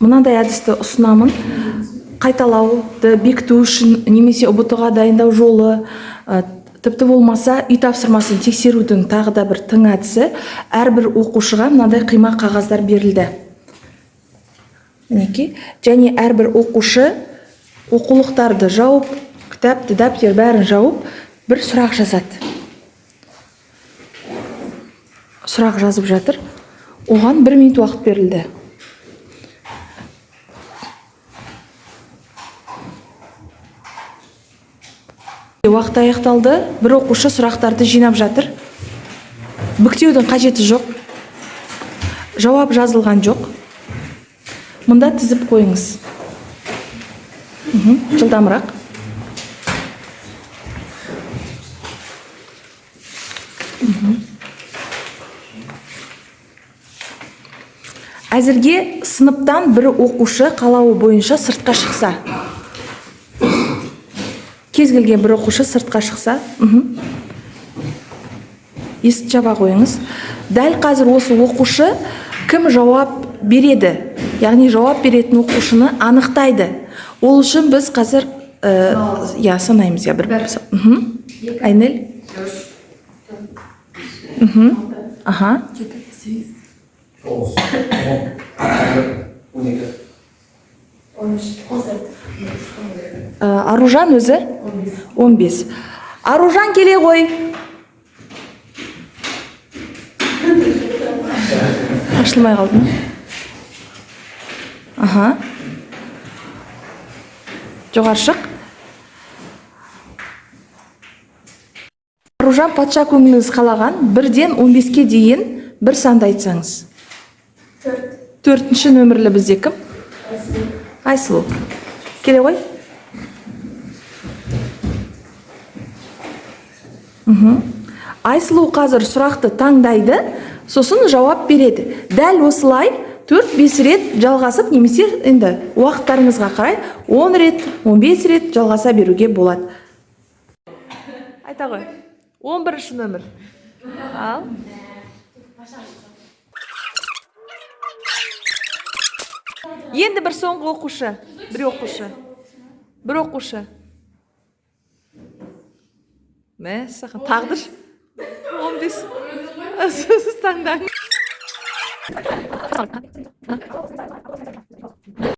мынандай әдісті ұсынамын. Қайталауды бекіту үшін немесе ұбт-ға дайындау жолы, тіпті болмаса үй тапсырмасын тексерудің тағы да бір тың әдісі, әрбір оқушыға мынандай қима қағаздар берілді. Және әрбір оқушы оқулықтарды жауып, кітапты, дәптер бәрін жауып, бір сұрақ жазады. Сұрақ жазып жатыр. Оған 1 минут уақыт берілді. Уақыт аяқталды. Бір оқушы сұрақтарды жинап жатыр. Бүктеудің қажеті жоқ. Жауап жазылған жоқ. Мұнда тізіп қойыңыз. Жылдамырақ. Әзірге сыныптан бір оқушы қалауы бойынша сыртқа шықса. Кез келген бір оқушы сыртқа шықса. Есікті жаба қойыңыз. Дәл қазір осы оқушы кім жауап береді? Яғни жауап беретін оқушыны анықтайды. Ол үшін біз қазір санаймыз. Айнел? Аружан өзі? 15. Аружан келе ғой. Ашылмай қалды ма? Жоғары шық. Аружан, патша көңіліңіз қалаған 1-ден 15-ке дейін бір санды айтсаңыз. 4-ші нөмірлі бізде кім? Айсұлу. Келе ғой. Айсұлу қазір сұрақты таңдайды, сосын жауап береді. Дәл осылай 4-5 рет жалғасып, немесе енді уақыттарыңызға қарай 10 рет, 15 рет жалғаса беруге болады. Айта ғой. 11-ші нөмір. Ал. Енді бір соңғы оқушы. Бір оқушы. Мәссаған, тағдыр. 15. Сіз таңдаңыз.